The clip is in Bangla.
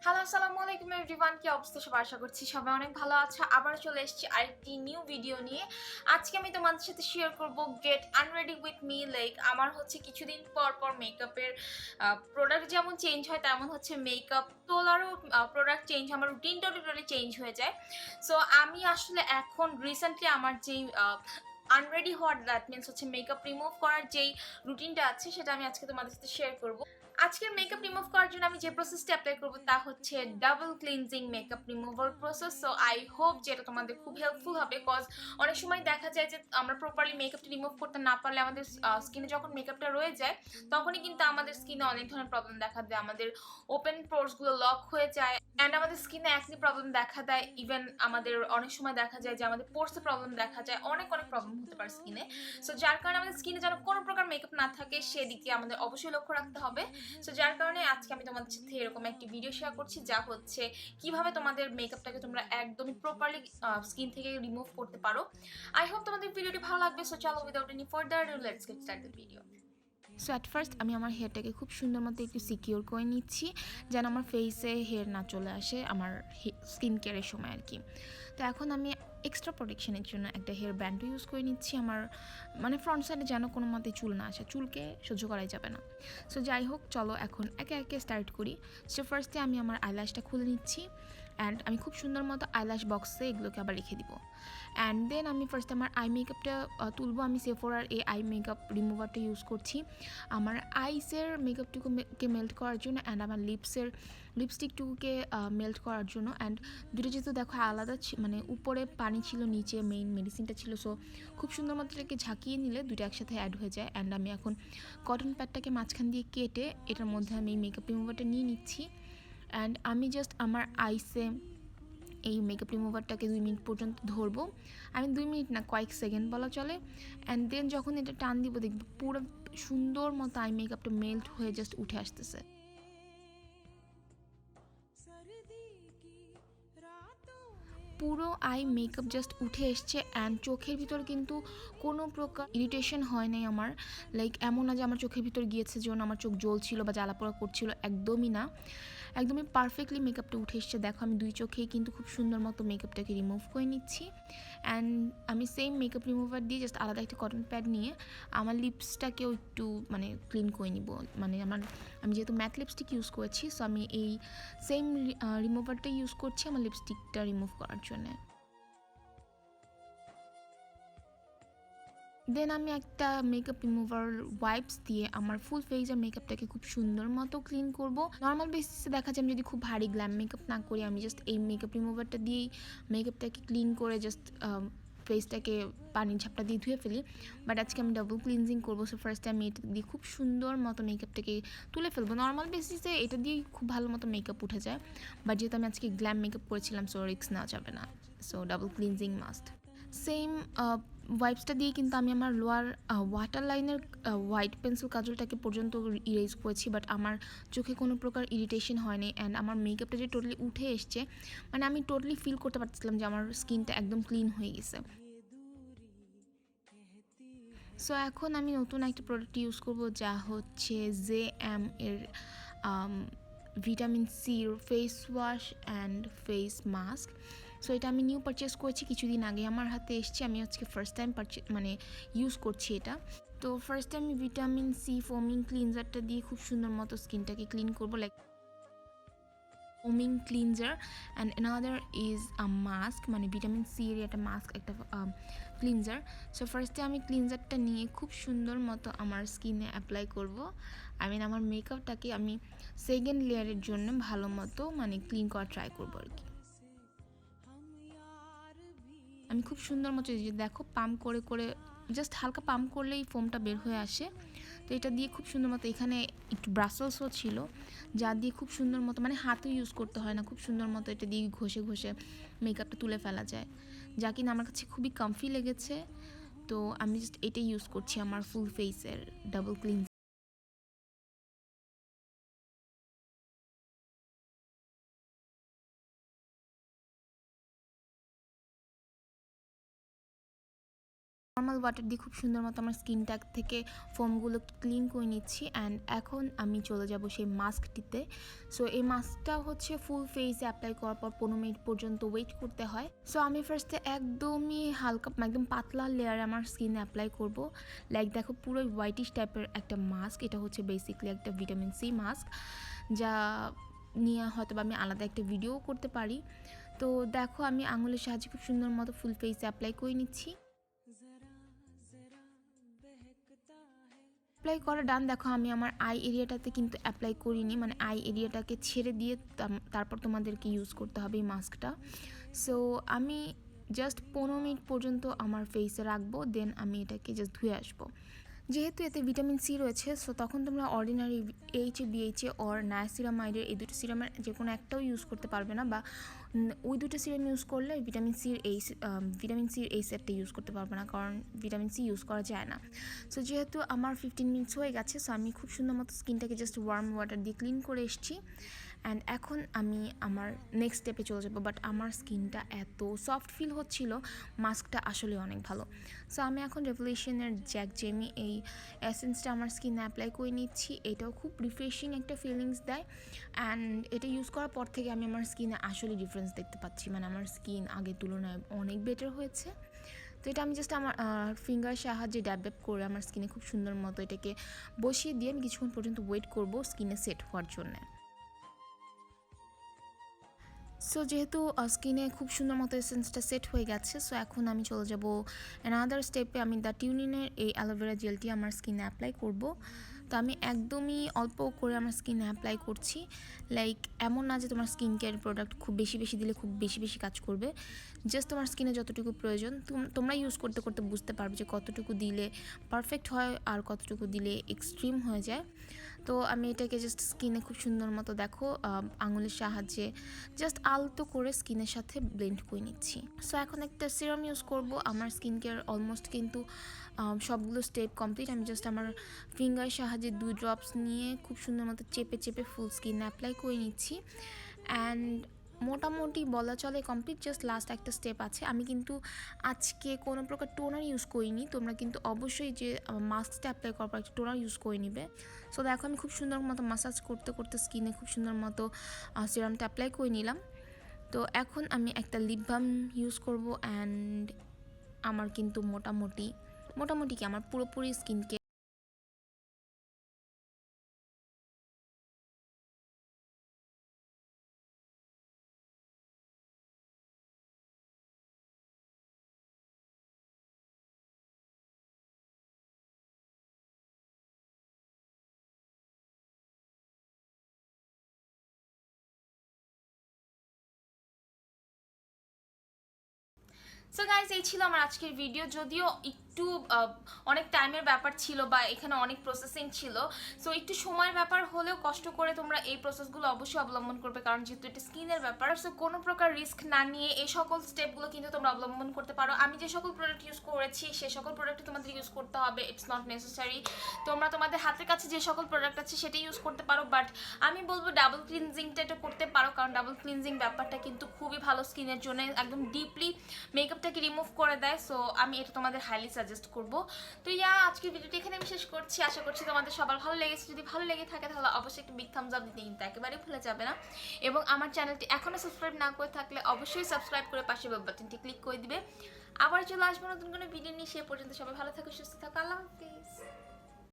হ্যালো, আসসালামু আলাইকুম এভরিওয়ান। কি অবস্থা সবার? আশা করছি সবাই অনেক ভালো আছো। আবার চলে এসেছি আরেকটি নিউ ভিডিও নিয়ে। আজকে আমি তোমাদের সাথে শেয়ার করব get unready with me. Like আমার হচ্ছে কিছুদিন পর পর মেকআপের প্রোডাক্ট যেমন চেঞ্জ হয়, তেমন হচ্ছে মেকআপ তোলারও প্রোডাক্ট চেঞ্জ, আমার রুটিনটাও টোটালি চেঞ্জ হয়ে যায়। সো আমি আসলে এখন রিসেন্টলি আমার যেই আনরেডি হওয়ার, দ্যাট মিনস হচ্ছে মেকআপ রিমুভ করার যেই রুটিনটা আছে, সেটা আমি আজকে তোমাদের সাথে শেয়ার করব। আজকের মেকআপ রিমুভ করার জন্য আমি যে প্রসেসটা অ্যাপ্লাই করব তা হচ্ছে double cleansing makeup removal process. So I hope যে এটা তোমাদের খুব হেল্পফুল হবে, কজ অনেক সময় দেখা যায় যে আমরা প্রপারলি মেকআপটা রিমুভ করতে না পারলে আমাদের স্কিনে যখন মেকআপটা রয়ে যায়, তখনই কিন্তু আমাদের স্কিনে অনেক ধরনের প্রবলেম দেখা দেয়। আমাদের ওপেন পোর্সগুলো লক হয়ে যায় অ্যান্ড আমাদের স্কিনে একনি প্রবলেম দেখা দেয়। ইভেন আমাদের অনেক সময় দেখা যায় যে আমাদের পোর্সে প্রবলেম দেখা যায়, অনেক প্রবলেম হতে পারে স্কিনে। সো যার কারণে আমাদের স্কিনে যেন কোনো প্রকার মেকআপ না থাকে, সেদিকে আমাদের অবশ্যই লক্ষ্য রাখতে হবে। সো যার কারণে আজকে আমি তোমাদের সাথে এরকম একটি ভিডিও শেয়ার করছি, যা হচ্ছে কিভাবে তোমাদের মেকআপটাকে তোমরা একদমই প্রপারলি স্কিন থেকে রিমুভ করতে পারো। আই হোপ তোমাদের ভিডিওটি ভালো লাগবে। সো চলো, without any further let's get start the video. So at first আমি আমার হেয়ারটাকে খুব সুন্দর মতো একটু সিকিউর করে নিচ্ছি, যেন আমার ফেসে হেয়ার না চলে আসে আমার স্কিন কেয়ারের সময় আর কি। তো এখন আমি এক্সট্রা প্রোটেকশনের জন্য একটা হেয়ার ব্যান্ডও ইউজ করে নিচ্ছি, আমার মানে ফ্রন্ট সাইডে যেন কোনো মতে চুল না আসে, চুলকে সহ্য করাই যাবে না। সো যাই হোক, চলো এখন একে একে স্টার্ট করি। সো ফার্স্টে আমি আমার আইল্যাশটা খুলে নিচ্ছি অ্যান্ড আমি খুব সুন্দর মতো আইল্যাশ বক্সে এগুলোকে আবার রেখে দিব। অ্যান্ড দেন আমি ফার্স্ট আমার আই মেকআপটা তুলবো। আমি সেফোরার এই আই মেকআপ রিমুভারটা ইউজ করছি আমার আইসের মেকআপটুকুকে মেল্ট করার জন্য অ্যান্ড আমার লিপস্টিকটুকুকে মেল্ট করার জন্য। অ্যান্ড দুটো যেহেতু দেখো আলাদা, মানে উপরে পানি ছিল, নিচে মেইন মেডিসিনটা ছিল। সো খুব সুন্দর মতো এটাকে ঝাঁকিয়ে নিলে দুটো একসাথে অ্যাড হয়ে যায়। অ্যান্ড আমি এখন কটন প্যাডটাকে মাঝখান দিয়ে কেটে এটার মধ্যে আমি এই মেকআপ রিমুভারটা নিয়ে নিচ্ছি। অ্যান্ড আমি জাস্ট আমার আইসে এই মেকআপ রিমুভারটাকে 2 মিনিট পর্যন্ত ধরবো। আমি 2 মিনিট না, কয়েক সেকেন্ড বলা চলে। অ্যান্ড দেন যখন এটা টান দিব, দেখবো পুরো সুন্দর মতো আই মেকআপটা মেল্ট হয়ে জাস্ট উঠে আসতেছে। পুরো আই মেকআপ জাস্ট উঠে এসছে অ্যান্ড চোখের ভিতর কিন্তু কোনো প্রকার ইরিটেশন হয় নাই আমার। লাইক এমন না যে আমার চোখের ভিতর গিয়েছে যেন আমার চোখ জ্বলছিল বা জ্বালাপোড়া করছিল, একদমই না। একদমই পারফেক্টলি মেকআপটা উঠে এসছে। দেখো আমি দুই চোখেই কিন্তু খুব সুন্দর মতো মেকআপটাকে রিমুভ করে নিচ্ছি। অ্যান্ড আমি সেম মেকআপ রিমুভার দিয়ে জাস্ট আলাদা একটা কটন প্যাড নিয়ে আমার লিপসটাকেও একটু মানে ক্লিন করে নিব। মানে আমি যেহেতু ম্যাট লিপস্টিক ইউজ করেছি, সো আমি এই সেম রিমুভারটা ইউজ করছি আমার লিপস্টিকটা রিমুভ করার জন্যে। দেন আমি একটা মেকআপ রিমুভার ওয়াইপস দিয়ে আমার ফুল ফেসের মেকআপটাকে খুব সুন্দর মতো ক্লিন করব। নর্মাল বেসিসে দেখা যায় আমি যদি খুব ভারী গ্ল্যাম মেকআপ না করি, আমি জাস্ট এই মেকআপ রিমুভারটা দিয়েই মেকআপটাকে ক্লিন করে জাস্ট ফেসটাকে পানির ঝাপটা দিয়ে ধুয়ে ফেলি। বাট আজকে আমি ডাবল ক্লিনজিং করবো। সো ফার্স্টে আমি এটা দিয়ে খুব সুন্দর মতো মেকআপটাকে তুলে ফেলবো। নর্মাল বেসিসে এটা দিয়েই খুব ভালো মতো মেকআপ উঠে যায়, বাট যেহেতু আমি আজকে গ্ল্যাম মেকআপ করেছিলাম, সো রিস্ক নেওয়া যাবে না। So double cleansing must. Same ওয়াইপসটা দিয়ে কিন্তু আমি আমার লোয়ার ওয়াটার লাইনের হোয়াইট পেন্সিল কাজলটাকে পর্যন্ত ইরেজ করেছি, বাট আমার চোখে কোনো প্রকার ইরিটেশন হয়নি। অ্যান্ড আমার মেকআপটা যে টোটালি উঠে এসছে, মানে আমি টোটালি ফিল করতে পারছিলাম যে আমার স্কিনটা একদম ক্লিন হয়ে গেছে। সো এখন আমি নতুন একটা প্রোডাক্ট ইউজ করব, যা হচ্ছে JM এর ভিটামিন সির face wash and face mask. So এটা আমি নিউ পারচেস করেছি, কিছুদিন আগে আমার হাতে এসছে। আমি আজকে ফার্স্ট টাইম মানে ইউজ করছি এটা। তো ফার্স্ট আমি ভিটামিন সি ফোমিং ক্লিনজারটা দিয়ে খুব সুন্দর মতো স্কিনটাকে ক্লিন করবো, like ফোমিং cleanser and another is a mask, মানে ভিটামিন সি এর একটা মাস্ক, একটা ক্লিনজার। সো ফার্স্টে আমি ক্লিনজারটা নিয়ে খুব সুন্দর মতো আমার স্কিনে অ্যাপ্লাই করব। আমার মেকআপটাকে আমি সেকেন্ড লেয়ারের জন্য ভালো মতো মানে ক্লিন করার ট্রাই করবো আর কি। আমি খুব সুন্দর মতো, যে দেখো পাম্প করে করে জাস্ট হালকা পাম্প করলেই ফোমটা বের হয়ে আসে। তো এটা দিয়ে খুব সুন্দর মতো, এখানে একটু ব্রাসেলসও ছিল যা দিয়ে খুব সুন্দর মতো, মানে হাতও ইউজ করতে হয় না, খুব সুন্দর মতো এটা দিয়ে ঘষে ঘষে মেকআপটা তুলে ফেলা যায়, যা কিনা আমার কাছে খুবই কমফি লেগেছে। তো আমি জাস্ট এটা ইউজ করছি আমার ফুল ফেসের ডাবল ক্লিন। নর্মাল ওয়াটার দিয়ে খুব সুন্দর মতো আমার স্কিনটা থেকে ফোমগুলো ক্লিন করে নিচ্ছি। অ্যান্ড এখন আমি চলে যাব সেই মাস্কটিতে। সো এই মাস্কটা হচ্ছে ফুল ফেসে অ্যাপ্লাই করার পর 15 মিনিট পর্যন্ত ওয়েট করতে হয়। সো আমি ফার্স্টে একদমই হালকা একদম পাতলা লেয়ারে আমার স্কিনে অ্যাপ্লাই করব। লাইক দেখো পুরো হোয়াইটিশ টাইপের একটা মাস্ক, এটা হচ্ছে বেসিক্যালি একটা ভিটামিন সি মাস্ক, যা নিয়ে হয়তো আমি আলাদা একটা ভিডিও করতে পারি। তো দেখো আমি আঙুলের সাহায্যে খুব সুন্দর মতো ফুল ফেসে অ্যাপ্লাই করে নিচ্ছি। অ্যাপ্লাই করা ডান। দেখো আমি আমার আই এরিয়াটাতে কিন্তু অ্যাপ্লাই করিনি, মানে আই এরিয়াটাকে ছেড়ে দিয়ে তারপর তোমাদেরকে ইউজ করতে হবে এই মাস্কটা। সো আমি জাস্ট 15 মিনিট পর্যন্ত আমার ফেসে রাখবো, দেন আমি এটাকে জাস্ট ধুয়ে আসবো। যেহেতু এতে ভিটামিন সি রয়েছে, সো তখন তোমরা অর্ডিনারি BHA অর নায়াসিরামাইডের এই দুটো সিরামের যে কোনো একটাও ইউজ করতে পারবে না, বা ওই দুটো সিরাম ইউজ করলে ভিটামিন সির এই সেটটা ইউজ করতে পারবে না, কারণ ভিটামিন সি ইউজ করা যায় না। সো যেহেতু আমার 15 মিনিটস হয়ে গেছে, সো আমি খুব সুন্দর মতো স্কিনটাকে জাস্ট ওয়ার্ম ওয়াটার দিয়ে ক্লিন করে এসেছি। অ্যান্ড এখন আমি আমার নেক্সট স্টেপে চলে যাবো। বাট আমার স্কিনটা এত সফট ফিল হচ্ছিল, মাস্কটা আসলে অনেক ভালো। সো আমি এখন রেভলিউশনের জ্যাক জেমি এই এসেন্সটা আমার স্কিনে অ্যাপ্লাই করে নিচ্ছি। এটাও খুব রিফ্রেশিং একটা ফিলিংস দেয়। অ্যান্ড এটা ইউজ করার পর থেকে আমি আমার স্কিনে আসলে ডিফারেন্স দেখতে পাচ্ছি, মানে আমার স্কিন আগের তুলনায় অনেক বেটার হয়েছে। তো এটা আমি জাস্ট আমার ফিঙ্গার সাহায্যে ড্যাব ড্যাব করে আমার স্কিনে খুব সুন্দর মতো এটাকে বসিয়ে দিয়ে আমি কিছুক্ষণ পর্যন্ত ওয়েট করব স্কিনে সেট হওয়ার জন্যে। সো যেহেতু স্কিনে খুব সুন্দর মতো এসেন্সটা সেট হয়ে গেছে, সো এখন আমি চলে যাব অ্যানাদার স্টেপে। আমি দ্য টিউনিনের এই অ্যালোভেরা জেলটি আমার স্কিনে অ্যাপ্লাই করব। তো আমি একদমই অল্প করে আমার স্কিনে অ্যাপ্লাই করছি। লাইক এমন না যে তোমার স্কিন কেয়ার প্রোডাক্ট খুব বেশি বেশি দিলে খুব বেশি বেশি কাজ করবে। জাস্ট তোমার স্কিনে যতটুকু প্রয়োজন তোমরা ইউজ করতে করতে বুঝতে পারবে যে কতটুকু দিলে পারফেক্ট হয় আর কতটুকু দিলে এক্সট্রিম হয়ে যায়। তো আমি এটাকে জাস্ট স্কিনে খুব সুন্দর মতো দেখো আঙুলের সাহায্যে জাস্ট আলতো করে স্কিনের সাথে ব্লেন্ড করে নিচ্ছি। সো এখন একটা সিরাম ইউজ করব। আমার স্কিন কেয়ার অলমোস্ট কিন্তু সবগুলো স্টেপ কমপ্লিট। আমি জাস্ট আমার ফিঙ্গার সাহায্যে 2 ড্রপস নিয়ে খুব সুন্দর মতো চেপে চেপে ফুল স্কিনে অ্যাপ্লাই করে নিচ্ছি। অ্যান্ড মোটামুটি বলা চলে কমপ্লিট, জাস্ট লাস্ট একটা স্টেপ আছে। আমি কিন্তু আজকে কোনো প্রকার টোনার ইউজ করিনি, তোমরা কিন্তু অবশ্যই যে মাস্কটা অ্যাপ্লাই করার পর একটা টোনার ইউজ করে নিবে। সো দেখো আমি খুব সুন্দর মতো মাসাজ করতে করতে স্কিনে খুব সুন্দর মতো সিরামটা অ্যাপ্লাই করে নিলাম। তো এখন আমি একটা লিপ বাম ইউজ করব। অ্যান্ড আমার কিন্তু মোটামুটি কি আমার পুরোপুরি স্কিনকে সো গাইজ এই ছিল আমার আজকের ভিডিও। যদিও একটু অনেক টাইমের ব্যাপার ছিল বা এখানে অনেক প্রসেসিং ছিল, সো একটু সময়ের ব্যাপার হলেও কষ্ট করে তোমরা এই প্রসেসগুলো অবশ্যই অবলম্বন করবে, কারণ যেহেতু এটা স্কিনের ব্যাপার। সো কোনো প্রকার রিস্ক না নিয়ে এই সকল স্টেপগুলো কিন্তু তোমরা অবলম্বন করতে পারো। আমি যে সকল প্রোডাক্ট ইউজ করেছি সেই সকল প্রোডাক্ট তোমাদের ইউজ করতে হবে, ইটস নট নেসেসারি। তোমরা তোমাদের হাতের কাছে যে সকল প্রোডাক্ট আছে সেটা ইউজ করতে পারো, বাট আমি বলবো ডাবল ক্লিনজিংটা এটা করতে পারো, কারণ ডাবল ক্লিনজিং ব্যাপারটা কিন্তু খুবই ভালো স্কিনের জন্য, একদম ডিপলি মেকআপটাকে রিমুভ করে দেয়। সো আমি এটা তোমাদের হাইলি সাজেস্ট করবো। তো আজকের ভিডিওটি এখানে আমি শেষ করছি। আশা করছি তোমাদের সবার ভালো লেগেছে। যদি ভালো লেগে থাকে তাহলে অবশ্যই একটা বিগ থামস আপ দিতে কিন্তু একেবারে ভুলে যাবে না। এবং আমার চ্যানেলটি এখনো সাবস্ক্রাইব না করে থাকলে অবশ্যই সাবস্ক্রাইব করে পাশে বেল বাটনটি ক্লিক করে দিবে। আবার চলে আসবো নতুন কোনো ভিডিও নিয়ে। সে পর্যন্ত সবাই ভালো থাকো, সুস্থ থাকো। আল্লাহ হাফিজ।